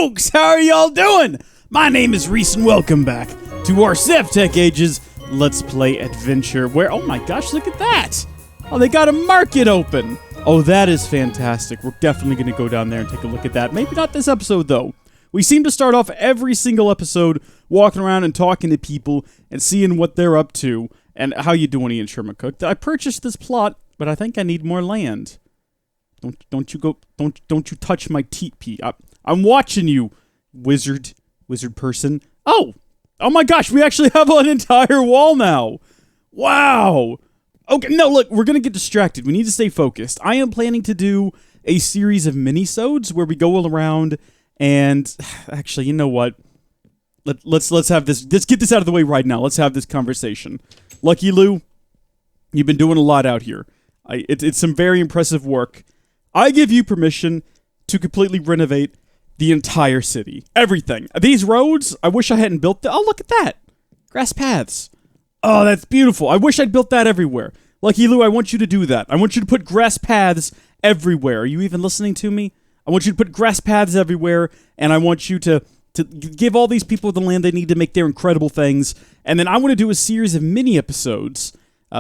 folks! How are y'all doing? My name is Rees and welcome back to our SevTech Ages Let's Play Adventure where, oh my gosh, look at that! Oh, they got a market open! Oh, that is fantastic. We're definitely going to go down there and take a look at that. Maybe not this episode, though. We seem to start off every single episode walking around and talking to people and seeing what they're up to and how you doing, Ian Sherman Cook. I purchased this plot, but I think I need more land. Don't you touch my teepee. I'm watching you, wizard person. Oh my gosh, we actually have an entire wall now. Wow. Okay, no, look, we're gonna get distracted. We need to stay focused. I am planning to do a series of mini-sodes where we go all around and actually, you know what? Let's have this. Let's get this out of the way right now. Let's have this conversation. Lucky Lou, you've been doing a lot out here. It's some very impressive work. I give you permission to completely renovate the entire city. Everything. These roads, I wish I hadn't built them. Oh, look at that. Grass paths. Oh, that's beautiful. I wish I'd built that everywhere. Lucky Lou, I want you to do that. I want you to put grass paths everywhere. Are you even listening to me? I want you to put grass paths everywhere, and I want you to give all these people the land they need to make their incredible things. And then I want to do a series of mini episodes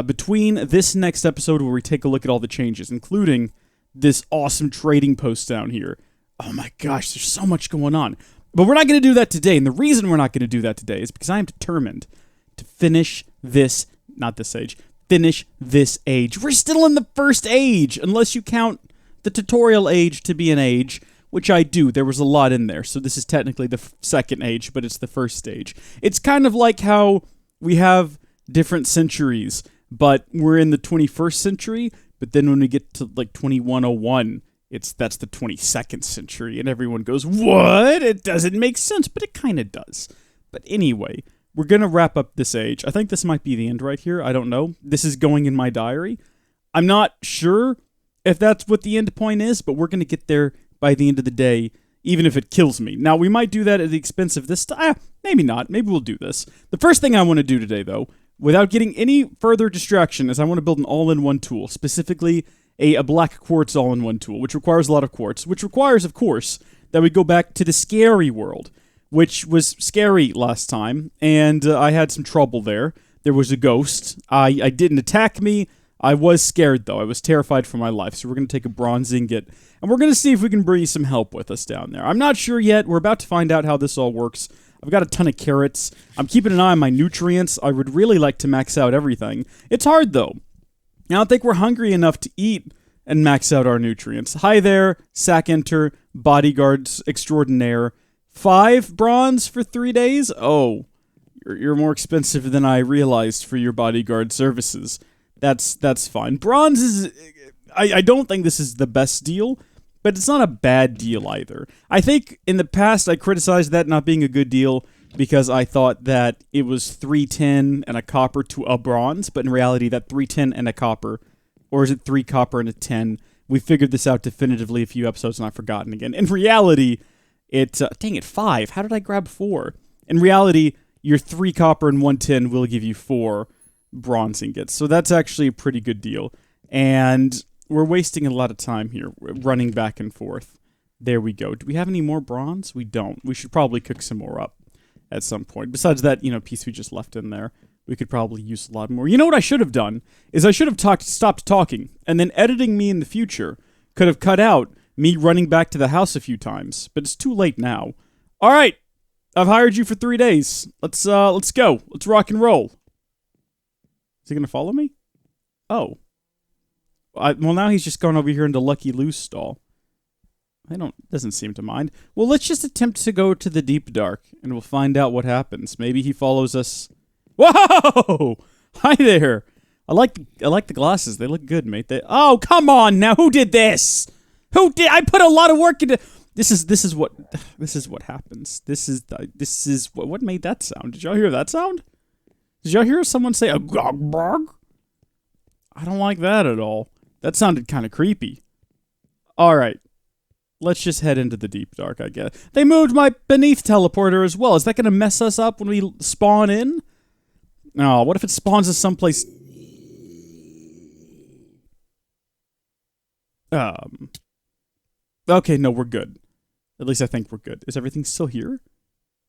between this next episode where we take a look at all the changes, including this awesome trading post down here. Oh my gosh, there's so much going on. But we're not going to do that today, and the reason we're not going to do that today is because I am determined to finish this, not this age, finish this age. We're still in the first age, unless you count the tutorial age to be an age, which I do. There was a lot in there, so this is technically the second age, but it's the first stage. It's kind of like how we have different centuries, but we're in the 21st century, but then when we get to like 2101, that's the 22nd century, and everyone goes, what? It doesn't make sense, but it kind of does. But anyway, we're going to wrap up this age. I think this might be the end right here. I don't know. This is going in my diary. I'm not sure if that's what the end point is, but we're going to get there by the end of the day, even if it kills me. Now, we might do that at the expense of this. Maybe not. Maybe we'll do this. The first thing I want to do today, though, without getting any further distraction, is I want to build an all-in-one tool, specifically a black quartz all-in-one tool, which requires a lot of quartz, which requires, of course, that we go back to the scary world, which was scary last time, and I had some trouble there. There was a ghost. I didn't attack me. I was scared, though. I was terrified for my life, so we're going to take a bronze ingot, and we're going to see if we can bring some help with us down there. I'm not sure yet. We're about to find out how this all works. I've got a ton of carrots. I'm keeping an eye on my nutrients. I would really like to max out everything. It's hard, though. I don't think we're hungry enough to eat and max out our nutrients. Hi there, sack enter, bodyguards extraordinaire. 5 bronze for 3 days? Oh, you're more expensive than I realized for your bodyguard services. That's fine. Bronze is... I don't think this is the best deal, but it's not a bad deal either. I think in the past I criticized that not being a good deal because I thought that it was 310 and a copper to a bronze, but in reality that 310 and a copper, or is it 3 copper and a 10? We figured this out definitively a few episodes and I've forgotten again. In reality, it's... dang it, 5. How did I grab 4? In reality, your 3 copper and 110 will give you 4 bronze ingots. So that's actually a pretty good deal. And we're wasting a lot of time here, running back and forth. There we go. Do we have any more bronze? We don't. We should probably cook some more up at some point. Besides that, piece we just left in there, we could probably use a lot more. You know what I should have done? Is I should have stopped talking, and then editing me in the future could have cut out me running back to the house a few times. But it's too late now. All right. I've hired you for 3 days. Let's go. Let's rock and roll. Is he going to follow me? Oh. Well, now he's just gone over here into Lucky Lou's stall. Doesn't seem to mind. Well, let's just attempt to go to the deep dark, and we'll find out what happens. Maybe he follows us. Whoa! Hi there. I like the glasses. They look good, mate. Oh, come on now. Who did this? I put a lot of work into... This is what happens. What made that sound? Did y'all hear that sound? Did y'all hear someone say a gog brog? I don't like that at all. That sounded kind of creepy. All right. Let's just head into the deep dark, I guess. They moved my beneath teleporter as well. Is that going to mess us up when we spawn in? Oh, what if it spawns us someplace... Okay, no, we're good. At least I think we're good. Is everything still here?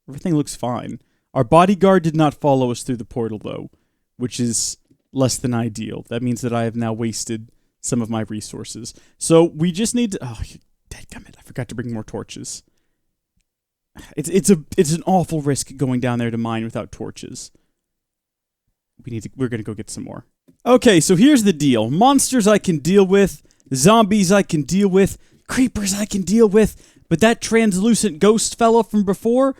Everything looks fine. Our bodyguard did not follow us through the portal, though, which is less than ideal. That means that I have now wasted some of my resources. So we just need to... Oh, dadgummit, I forgot to bring more torches. It's an awful risk going down there to mine without torches. We're gonna go get some more. Okay, so here's the deal. Monsters I can deal with, zombies I can deal with, creepers I can deal with, but that translucent ghost fella from before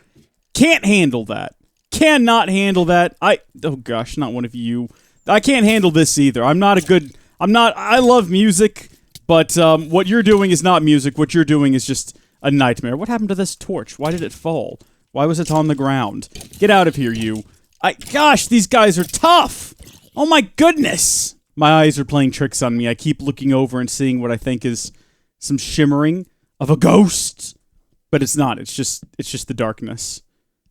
can't handle that. Cannot handle that. Oh gosh, not one of you. I can't handle this either. I love music, but what you're doing is not music. What you're doing is just a nightmare. What happened to this torch? Why did it fall? Why was it on the ground? Get out of here, you. Gosh, these guys are tough! Oh my goodness! My eyes are playing tricks on me. I keep looking over and seeing what I think is some shimmering of a ghost. But it's not. It's just the darkness.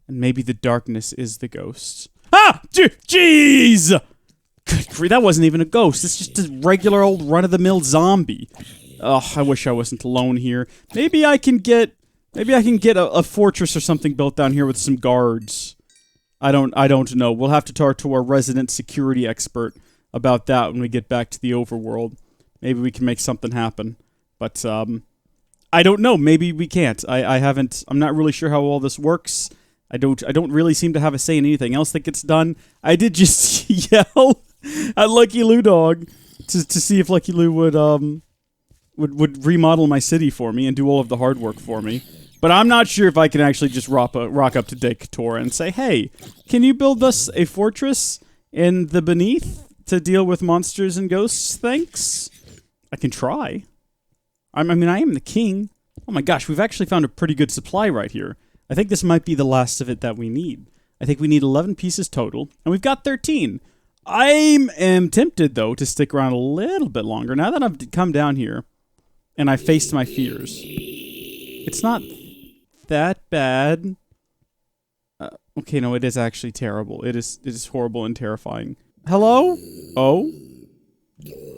And maybe the darkness is the ghost. Ah! Jeez! Good grief, that wasn't even a ghost. It's just a regular old run-of-the-mill zombie. Oh, I wish I wasn't alone here. Maybe I can get a fortress or something built down here with some guards. I don't know. We'll have to talk to our resident security expert about that when we get back to the overworld. Maybe we can make something happen. But, I don't know. Maybe we can't. I'm not really sure how all this works. I don't really seem to have a say in anything else that gets done. I did just yell at Lucky Lou Dog to see if Lucky Lou would remodel my city for me and do all of the hard work for me. But I'm not sure if I can actually just rock up to Decatur and say, hey, can you build us a fortress in the Beneath to deal with monsters and ghosts? Thanks. I can try. I mean, I am the king. Oh my gosh, we've actually found a pretty good supply right here. I think this might be the last of it that we need. I think we need 11 pieces total, and we've got 13. I am tempted, though, to stick around a little bit longer. Now that I've come down here, and I faced my fears. It's not that bad. Okay, no, it is actually terrible. It is horrible and terrifying. Hello? Oh?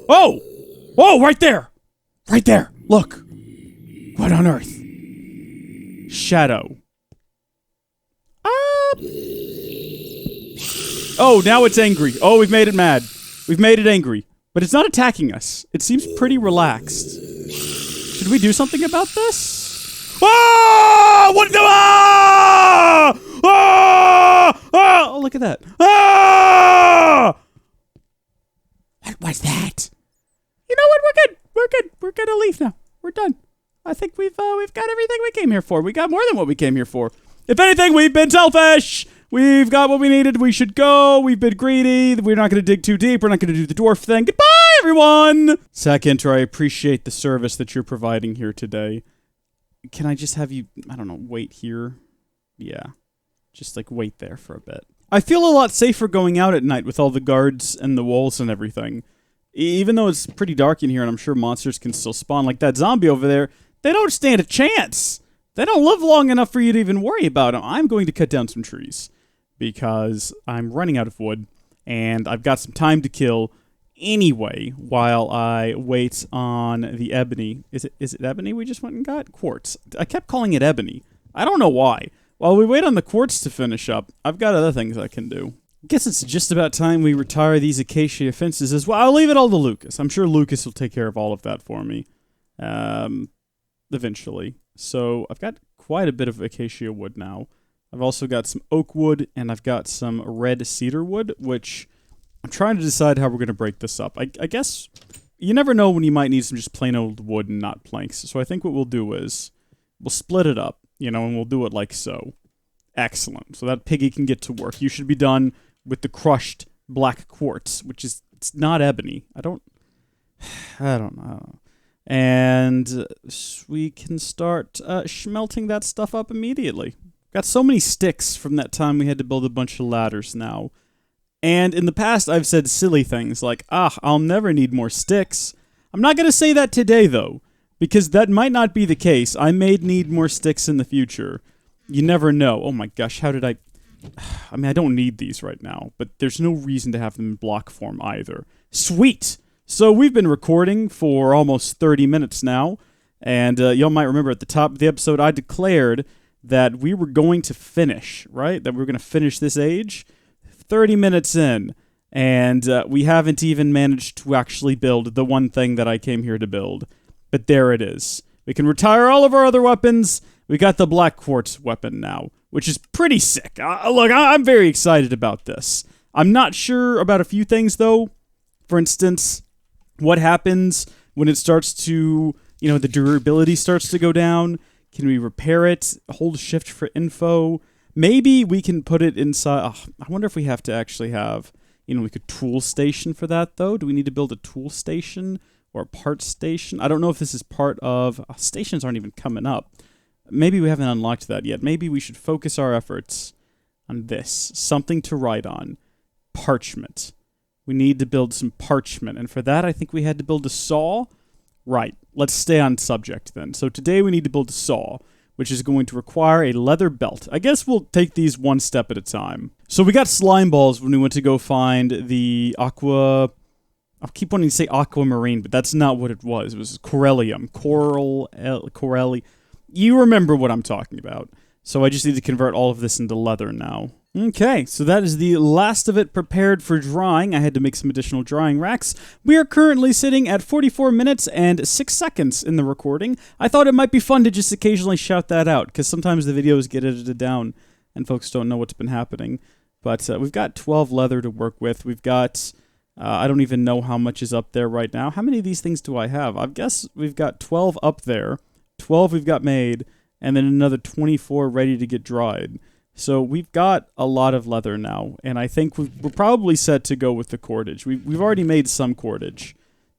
Oh! Whoa, right there! Right there! Look! What on earth? Shadow. Oh, now it's angry. Oh, we've made it mad. We've made it angry. But it's not attacking us. It seems pretty relaxed. Should we do something about this? Ah! What the? Ah! Ah! Ah! Oh, look at that. Ah! What was that? You know what? We're good. We're good. We're gonna leave now. We're done. I think we've got everything we came here for. We got more than what we came here for. If anything, we've been selfish. We've got what we needed. We should go. We've been greedy. We're not going to dig too deep. We're not going to do the dwarf thing. Goodbye, everyone. Second, I appreciate the service that you're providing here today. Can I just have you, I don't know, wait here? Yeah. Just, like, wait there for a bit. I feel a lot safer going out at night with all the guards and the walls and everything. Even though it's pretty dark in here and I'm sure monsters can still spawn. Like that zombie over there, they don't stand a chance. They don't live long enough for you to even worry about them. I'm going to cut down some trees because I'm running out of wood and I've got some time to kill anyway while I wait on the ebony. Is it ebony we just went and got? Quartz. I kept calling it ebony. I don't know why. While we wait on the quartz to finish up, I've got other things I can do. I guess it's just about time we retire these acacia fences as well. I'll leave it all to Lucas. I'm sure Lucas will take care of all of that for me. Eventually. So I've got quite a bit of acacia wood now. I've also got some oak wood, and I've got some red cedar wood, which I'm trying to decide how we're going to break this up. I guess you never know when you might need some just plain old wood and not planks. So I think what we'll do is we'll split it up, you know, and we'll do it like so. Excellent. So that piggy can get to work. You should be done with the crushed black quartz, which is, it's not ebony. I don't know. And we can start smelting that stuff up immediately. Got so many sticks from that time we had to build a bunch of ladders now. And in the past, I've said silly things like, I'll never need more sticks. I'm not going to say that today, though, because that might not be the case. I may need more sticks in the future. You never know. Oh my gosh, how did I mean, I don't need these right now, but there's no reason to have them in block form either. Sweet! So we've been recording for almost 30 minutes now. And y'all might remember at the top of the episode, I declared that we were going to finish, right? That we were going to finish this age 30 minutes in. And we haven't even managed to actually build the one thing that I came here to build. But there it is. We can retire all of our other weapons. We got the black quartz weapon now, which is pretty sick. Look, I'm very excited about this. I'm not sure about a few things, though. For instance, what happens when it starts to, the durability starts to go down? Can we repair it? Hold shift for info. Maybe we can put it inside. I wonder if we have to actually have, like a tool station for that, though. Do we need to build a tool station or a part station? I don't know if this is part of... stations aren't even coming up. Maybe we haven't unlocked that yet. Maybe we should focus our efforts on this. Something to write on. Parchment. We need to build some parchment. And for that, I think we had to build a saw. Right. Let's stay on subject then. So today we need to build a saw, which is going to require a leather belt. I guess we'll take these one step at a time. So we got slime balls when we went to go find the aqua... I keep wanting to say aquamarine, but that's not what it was. It was corellium. Corelli. You remember what I'm talking about. So I just need to convert all of this into leather now. Okay, so that is the last of it prepared for drying. I had to make some additional drying racks. We are currently sitting at 44 minutes and 6 seconds in the recording. I thought it might be fun to just occasionally shout that out, because sometimes the videos get edited down and folks don't know what's been happening. But we've got 12 leather to work with. We've got... I don't even know how much is up there right now. How many of these things do I have? I guess we've got 12 up there. 12 we've got made, and then another 24 ready to get dried. So we've got a lot of leather now, and I think we're probably set to go with the cordage. We've already made some cordage,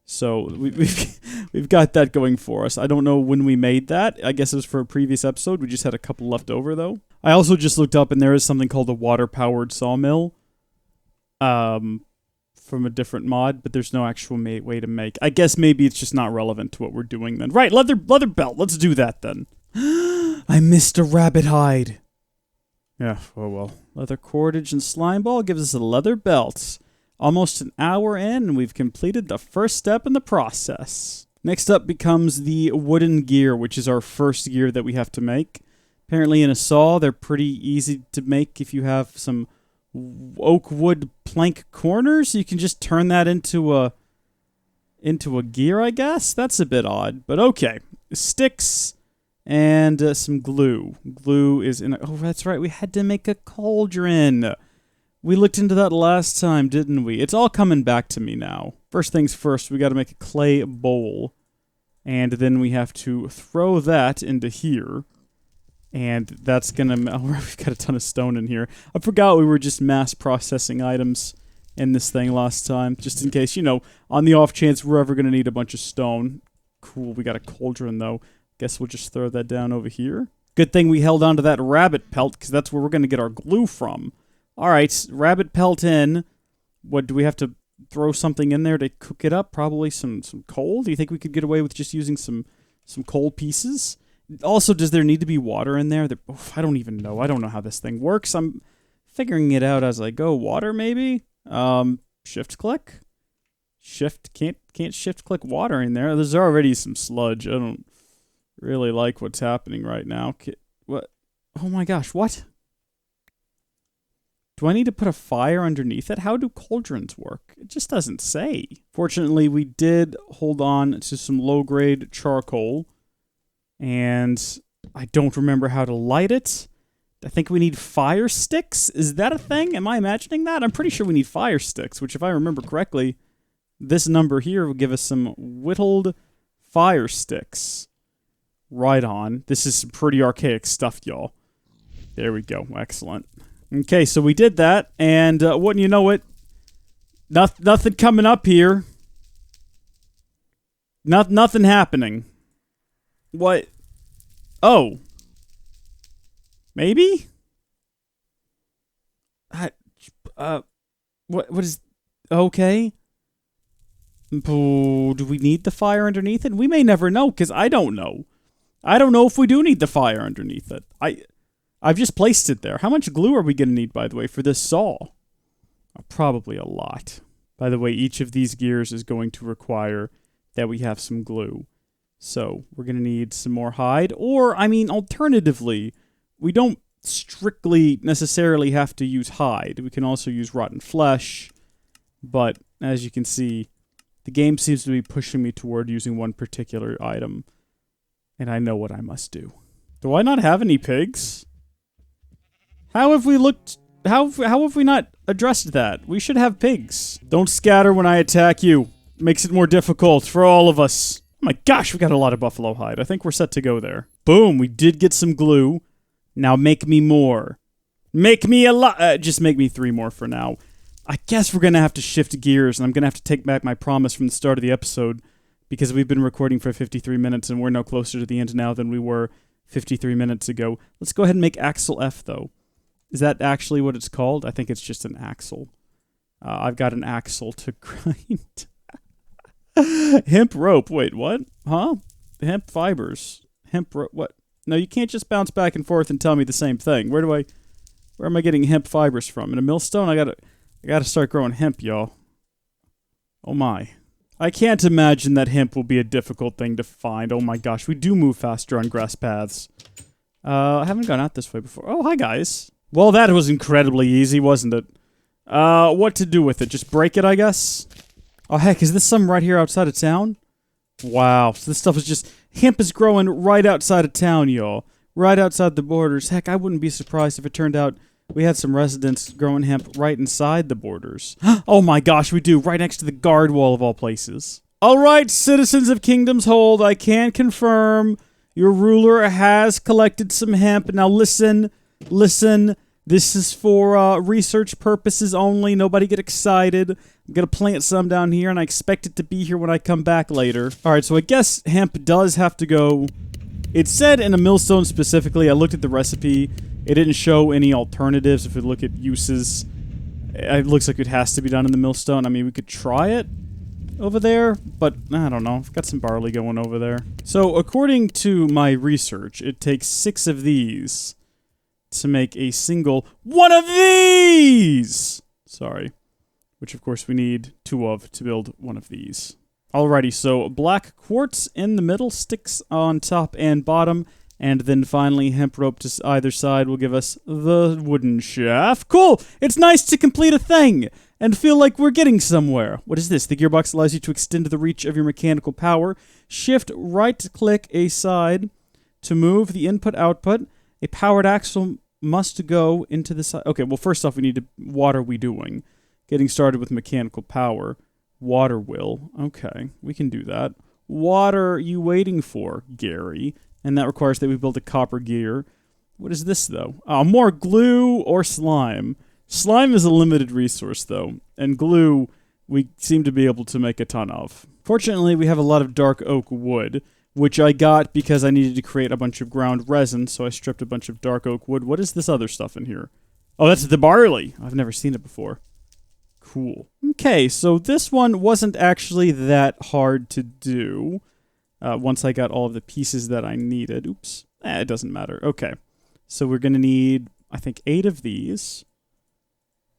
so we've got that going for us. I don't know when we made that. I guess it was for a previous episode. We just had a couple left over, though. I also just looked up, and there is something called a water-powered sawmill. From a different mod, but there's no actual way to make. I guess maybe it's just not relevant to what we're doing then. Right, leather belt. Let's do that then. I missed a rabbit hide. Yeah, oh well. Leather cordage and slime ball gives us a leather belt. Almost an hour in, and we've completed the first step in the process. Next up becomes the wooden gear, which is our first gear that we have to make. Apparently in a saw, they're pretty easy to make if you have some oak wood plank corners. You can just turn that into a gear, I guess. That's a bit odd, but okay. Sticks and some glue. Glue is in. Oh, that's right. We had to make a cauldron. We looked into that last time, didn't we? It's all coming back to me now. First things first, we got to make a clay bowl, and then we have to throw that into here. And that's gonna... Oh, we've got a ton of stone in here. I forgot we were just mass processing items in this thing last time. Just in case, on the off chance we're ever gonna need a bunch of stone. Cool, we got a cauldron though. Guess we'll just throw that down over here. Good thing we held on to that rabbit pelt, because that's where we're gonna get our glue from. Alright, rabbit pelt in. What, do we have to throw something in there to cook it up? Probably some coal? Do you think we could get away with just using some coal pieces? Also, does there need to be water in there? I don't even know. I don't know how this thing works. I'm figuring it out as I go. Water, maybe? Shift click? Can't shift click water in there. There's already some sludge. I don't really like what's happening right now. What? Oh my gosh, what? Do I need to put a fire underneath it? How do cauldrons work? It just doesn't say. Fortunately, we did hold on to some low-grade charcoal. And I don't remember how to light it. I think we need fire sticks. Is that a thing? Am I imagining that? I'm pretty sure we need fire sticks, which if I remember correctly, this number here will give us some whittled fire sticks. Right on. This is some pretty archaic stuff, y'all. There we go. Excellent. Okay, so we did that, and wouldn't you know it, nothing coming up here. Nothing happening. What? Oh. Maybe? What is... Okay. Do we need the fire underneath it? We may never know, because I don't know. I don't know if we do need the fire underneath it. I've just placed it there. How much glue are we going to need, by the way, for this saw? Probably a lot. By the way, each of these gears is going to require that we have some glue. So we're going to need some more hide. Or, I mean, alternatively, we don't strictly necessarily have to use hide. We can also use rotten flesh. But, as you can see, the game seems to be pushing me toward using one particular item. And I know what I must do. Do I not have any pigs? How have we looked... How have we not addressed that? We should have pigs. Don't scatter when I attack you. Makes it more difficult for all of us. Oh my gosh, we got a lot of buffalo hide. I think we're set to go there. Boom, we did get some glue. Now make me more. Make me a lot. Just make me 3 more for now. I guess we're going to have to shift gears, and I'm going to have to take back my promise from the start of the episode, because we've been recording for 53 minutes, and we're no closer to the end now than we were 53 minutes ago. Let's go ahead and make Axle F, though. Is that actually what it's called? I think it's just an axle. I've got an axle to grind. Hemp rope. Wait, what? Huh? Hemp fibers. Hemp rope. What? No, you can't just bounce back and forth and tell me the same thing. Where am I getting hemp fibers from? In a millstone? I gotta start growing hemp, y'all. Oh my. I can't imagine that hemp will be a difficult thing to find. Oh my gosh, we do move faster on grass paths. I haven't gone out this way before. Oh, hi guys. Well, that was incredibly easy, wasn't it? What to do with it? Just break it, I guess? Oh, heck, is this some right here outside of town? Wow, so this stuff is just... Hemp is growing right outside of town, y'all. Right outside the borders. Heck, I wouldn't be surprised if it turned out we had some residents growing hemp right inside the borders. Oh my gosh, we do. Right next to the guard wall of all places. All right, citizens of Kingdom's Hold, I can confirm your ruler has collected some hemp. Now listen... Listen, this is for research purposes only. Nobody get excited. I'm going to plant some down here, and I expect it to be here when I come back later. Alright, so I guess hemp does have to go... It said in a millstone specifically, I looked at the recipe, it didn't show any alternatives. If we look at uses, it looks like it has to be done in the millstone. I mean, we could try it over there, but I don't know. I've got some barley going over there. So, according to my research, it takes 6 of these to make a single one of these! Sorry. Which, of course, we need 2 of to build one of these. Alrighty, so black quartz in the middle, sticks on top and bottom, and then finally hemp rope to either side will give us the wooden shaft. Cool! It's nice to complete a thing and feel like we're getting somewhere. What is this? The gearbox allows you to extend the reach of your mechanical power. Shift right-click a side to move the input-output. A powered axle must go into the side. Okay, well, first off, we need to... What are we doing? Getting started with mechanical power. Water will. Okay, we can do that. What are you waiting for, Gary? And that requires that we build a copper gear. What is this, though? More glue or slime. Slime is a limited resource, though. And glue, we seem to be able to make a ton of. Fortunately, we have a lot of dark oak wood, which I got because I needed to create a bunch of ground resin, so I stripped a bunch of dark oak wood. What is this other stuff in here? Oh, that's the barley. I've never seen it before. Cool. Okay, so this one wasn't actually that hard to do once I got all of the pieces that I needed. Oops. It doesn't matter. Okay. So we're going to need, I think, 8 of these.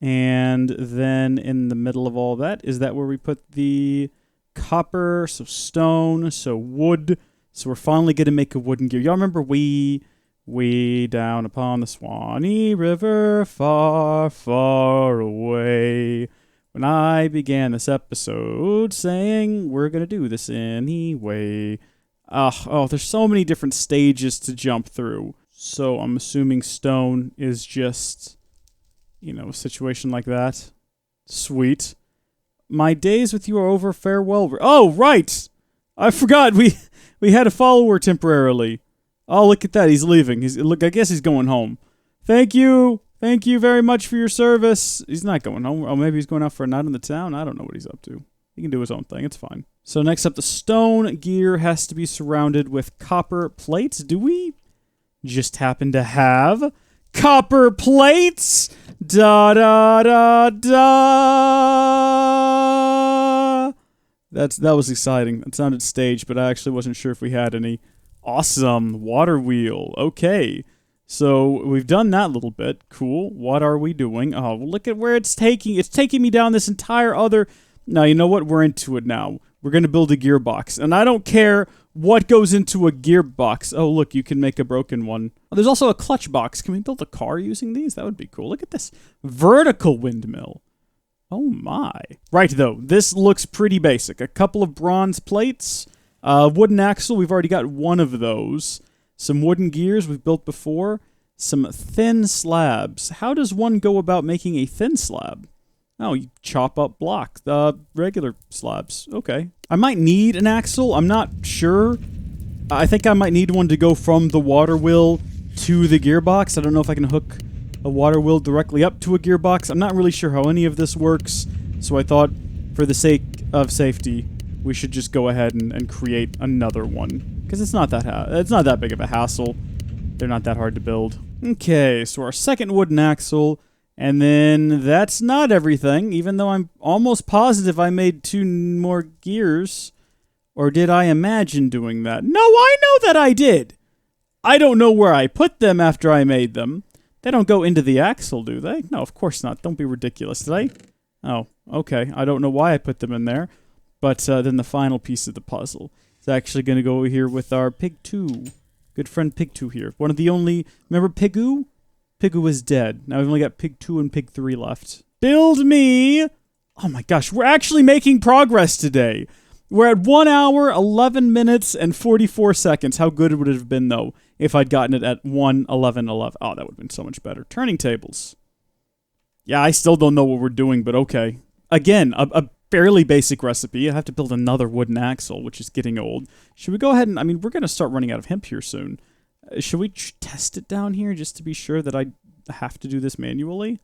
And then in the middle of all that, is that where we put the copper, so stone, so wood. So we're finally going to make a wooden gear. Y'all remember way down upon the Swanee River, far, far away, when I began this episode saying we're going to do this anyway. Oh, there's so many different stages to jump through. So I'm assuming stone is just, a situation like that. Sweet. My days with you are over. Farewell. Oh, right! I forgot. We had a follower temporarily. Oh, look at that. He's leaving. I guess he's going home. Thank you. Thank you very much for your service. He's not going home. Oh, maybe he's going out for a night in the town. I don't know what he's up to. He can do his own thing. It's fine. So next up, the stone gear has to be surrounded with copper plates. Do we just happen to have copper plates? Da da da da. That was exciting. It sounded staged, but I actually wasn't sure if we had any. Awesome. Water wheel. Okay. So we've done that little bit. Cool. What are we doing? Oh, look at where it's taking. It's taking me down this entire other... Now, you know what? We're into it now. We're going to build a gearbox. And I don't care What goes into a gearbox? Oh, look, you can make a broken one. Oh, there's also a clutch box. Can we build a car using these? That would be cool. Look at this. Vertical windmill. Oh, my. Right, though. This looks pretty basic. A couple of bronze plates. Wooden axle. We've already got one of those. Some wooden gears we've built before. Some thin slabs. How does one go about making a thin slab? Oh, you chop up block. Regular slabs. Okay. I might need an axle. I'm not sure. I think I might need one to go from the water wheel to the gearbox. I don't know if I can hook a water wheel directly up to a gearbox. I'm not really sure how any of this works. So I thought, for the sake of safety, we should just go ahead and create another one. Because it's not that big of a hassle. They're not that hard to build. Okay, so our second wooden axle. And then that's not everything, even though I'm almost positive I made 2 more gears. Or did I imagine doing that? No, I know that I did! I don't know where I put them after I made them. They don't go into the axle, do they? No, of course not. Don't be ridiculous, did I? Oh, okay. I don't know why I put them in there. But then the final piece of the puzzle is actually going to go over here with our Pig 2. Good friend Pig 2 here. One of the only... Remember Pigoo? Pigoo is dead. Now we've only got Pig 2 and Pig 3 left. Build me! Oh my gosh, we're actually making progress today. We're at 1 hour, 11 minutes, and 44 seconds. How good would it have been, though, if I'd gotten it at 1:11:11? Oh, that would have been so much better. Turning tables. Yeah, I still don't know what we're doing, but okay. Again, a fairly basic recipe. I have to build another wooden axle, which is getting old. Should we go ahead and... I mean, we're going to start running out of hemp here soon. Should we test it down here just to be sure that I have to do this manually?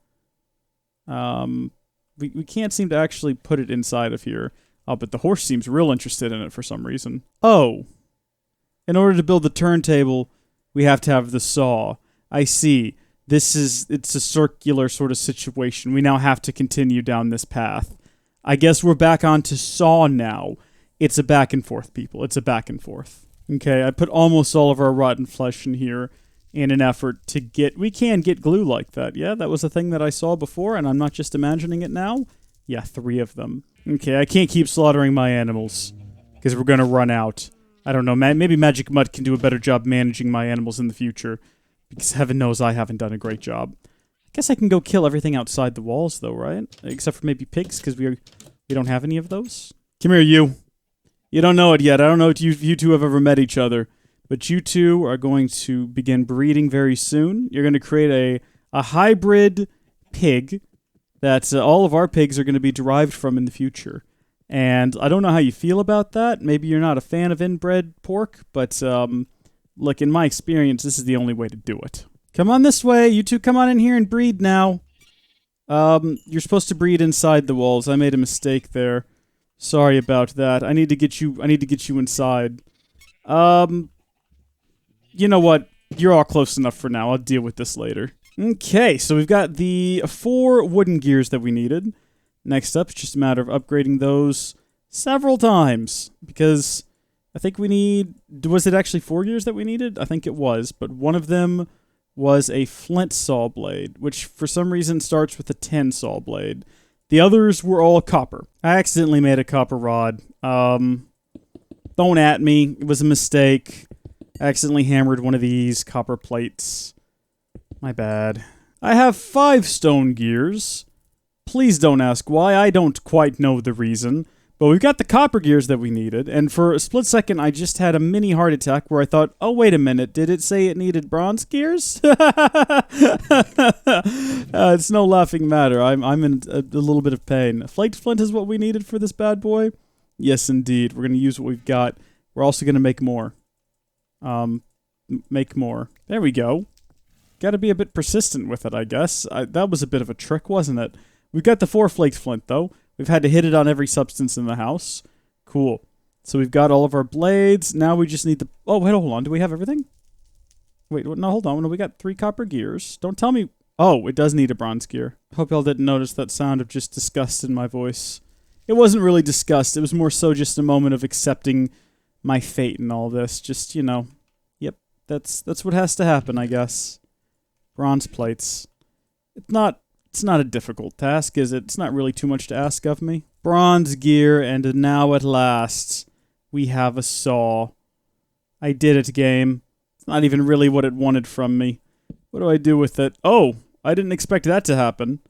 We can't seem to actually put it inside of here. Oh, but the horse seems real interested in it for some reason. Oh. In order to build the turntable, we have to have the saw. I see. It's a circular sort of situation. We now have to continue down this path. I guess we're back onto saw now. It's a back and forth, people. It's a back and forth. Okay, I put almost all of our rotten flesh in here in an effort to get... We can get glue like that. Yeah, that was a thing that I saw before, and I'm not just imagining it now. Yeah, 3 of them. Okay, I can't keep slaughtering my animals, because we're going to run out. I don't know, maybe Magic Mutt can do a better job managing my animals in the future, because heaven knows I haven't done a great job. I guess I can go kill everything outside the walls, though, right? Except for maybe pigs, because we don't have any of those. Come here, you. You don't know it yet. I don't know if you two have ever met each other. But you two are going to begin breeding very soon. You're going to create a hybrid pig that all of our pigs are going to be derived from in the future. And I don't know how you feel about that. Maybe you're not a fan of inbred pork. But, look, in my experience, this is the only way to do it. Come on this way. You two come on in here and breed now. You're supposed to breed inside the walls. I made a mistake there. Sorry about that. I need to get you inside. You know what? You're all close enough for now. I'll deal with this later. Okay, so we've got the 4 wooden gears that we needed. Next up, it's just a matter of upgrading those several times. Because I think we need... Was it actually 4 gears that we needed? I think it was. But one of them was a flint saw blade, which for some reason starts with a tin saw blade. The others were all copper. I accidentally made a copper rod. Don't at me. It was a mistake. I accidentally hammered one of these copper plates. My bad. I have 5 stone gears. Please don't ask why. I don't quite know the reason. But we've got the copper gears that we needed. And for a split second, I just had a mini heart attack where I thought, oh, wait a minute. Did it say it needed bronze gears? It's no laughing matter. I'm in a little bit of pain. Flaked flint is what we needed for this bad boy? Yes, indeed. We're going to use what we've got. We're also going to make more. Make more. There we go. Got to be a bit persistent with it, I guess. That was a bit of a trick, wasn't it? We've got the 4 flaked flint, though. We've had to hit it on every substance in the house. Cool. So we've got all of our blades. Now we just need the... Oh, wait, hold on. Do we have everything? Wait, no, hold on. No, we got 3 copper gears. Don't tell me... Oh, it does need a bronze gear. Hope y'all didn't notice that sound of just disgust in my voice. It wasn't really disgust. It was more so just a moment of accepting my fate in all this. Just, you know... Yep, that's what has to happen, I guess. Bronze plates. It's not a difficult task, is it? It's not really too much to ask of me. Bronze gear, and now at last, we have a saw. I did it, game. It's not even really what it wanted from me. What do I do with it? Oh, I didn't expect that to happen.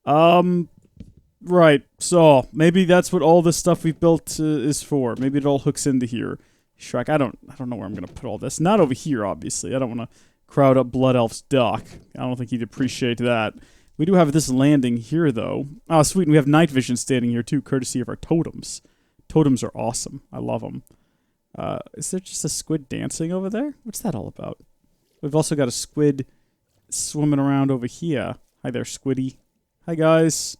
Right. So, maybe that's what all this stuff we've built is for. Maybe it all hooks into here. Shrek, I don't know where I'm going to put all this. Not over here, obviously. I don't want to crowd up Blood Elf's dock. I don't think he'd appreciate that. We do have this landing here, though. Oh, sweet. And we have night vision standing here, too, courtesy of our totems. Totems are awesome. I love them. Is there just a squid dancing over there? What's that all about? We've also got a squid swimming around over here. Hi there, Squiddy. Hi, guys.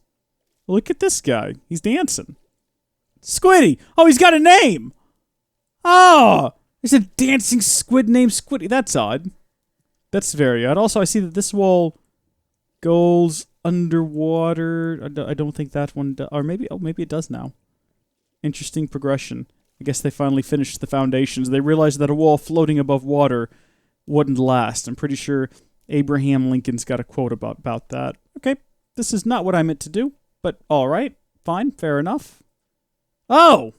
Look at this guy. He's dancing. Squiddy! Oh, he's got a name! Oh! There's a dancing squid named Squiddy. That's odd. That's very odd. Also, I see that this wall goes underwater. I don't think that one does. Or maybe, oh, maybe it does now. Interesting progression. I guess they finally finished the foundations. They realized that a wall floating above water wouldn't last. I'm pretty sure Abraham Lincoln's got a quote about that. Okay, this is not what I meant to do, but alright, fine, fair enough. Oh!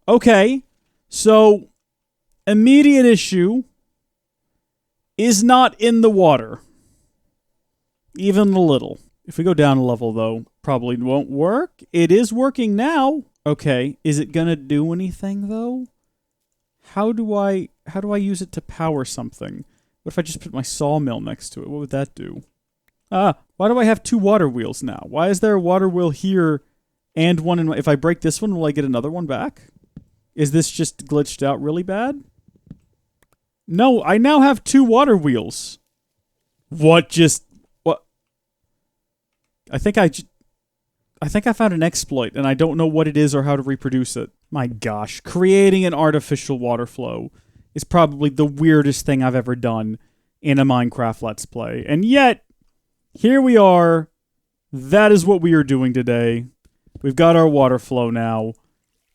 Okay, so immediate issue is not in the water. Even a little. If we go down a level, though, probably won't work. It is working now. Okay, is it gonna do anything, though? How do I use it to power something? What if I just put my sawmill next to it? What would that do? Why do I have 2 water wheels now? Why is there a water wheel here and one in my... If I break this one, will I get another one back? Is this just glitched out really bad? No, I now have 2 water wheels. What just... What? I think I found an exploit, and I don't know what it is or how to reproduce it. My gosh, creating an artificial water flow is probably the weirdest thing I've ever done in a Minecraft Let's Play. And yet, here we are. That is what we are doing today. We've got our water flow now.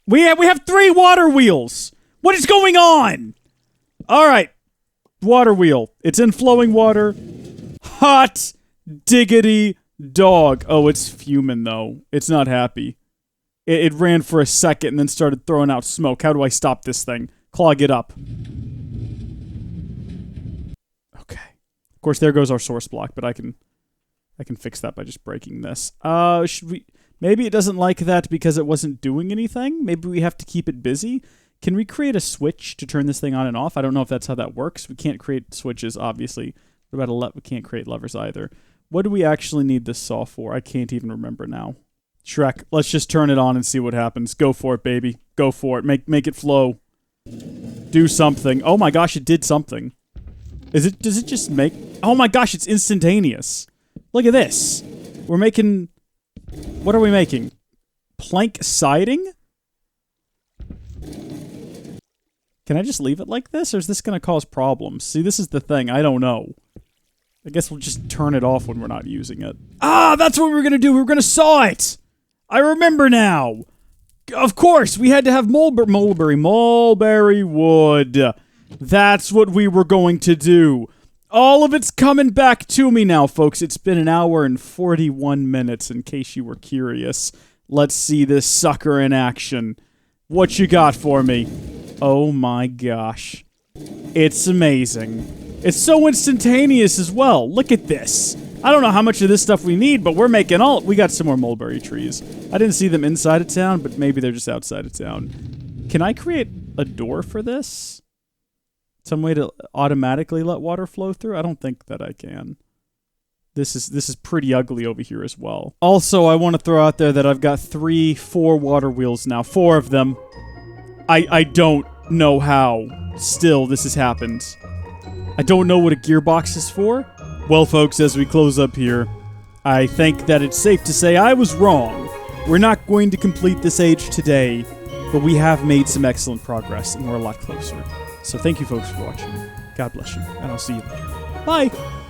We have 3 water wheels! What is going on? Alright. Water wheel. It's in flowing water. Hot diggity dog. Oh, it's fuming, though. It's not happy. It ran for a second and then started throwing out smoke. How do I stop this thing? Clog it up. Okay. Of course, there goes our source block, but I can fix that by just breaking this. Should we... Maybe it doesn't like that because it wasn't doing anything? Maybe we have to keep it busy? Can we create a switch to turn this thing on and off? I don't know if that's how that works. We can't create switches, obviously. What about we can't create levers either. What do we actually need this saw for? I can't even remember now. Shrek, let's just turn it on and see what happens. Go for it, baby. Go for it. Make it flow. Do something. Oh my gosh, it did something. Does it just make... Oh my gosh, it's instantaneous. Look at this. We're making... What are we making? Plank siding? Can I just leave it like this, or is this going to cause problems? See, this is the thing. I don't know. I guess we'll just turn it off when we're not using it. Ah, that's what we were going to do. We were going to saw it. I remember now. Of course, we had to have mulberry wood. That's what we were going to do. All of it's coming back to me now, folks. It's been 1 hour and 41 minutes, in case you were curious. Let's see this sucker in action. What you got for me? Oh my gosh. It's amazing. It's so instantaneous as well. Look at this. I don't know how much of this stuff we need, but we're making all... We got some more mulberry trees. I didn't see them inside of town, but maybe they're just outside of town. Can I create a door for this? Some way to automatically let water flow through? I don't think that I can. This is pretty ugly over here as well. Also, I want to throw out there that I've got 4 water wheels now. 4 of them. I don't know how still this has happened. I don't know what a gearbox is for. Well, folks, as we close up here, I think that it's safe to say I was wrong. We're not going to complete this age today, but we have made some excellent progress, and we're a lot closer. So thank you, folks, for watching. God bless you, and I'll see you later. Bye!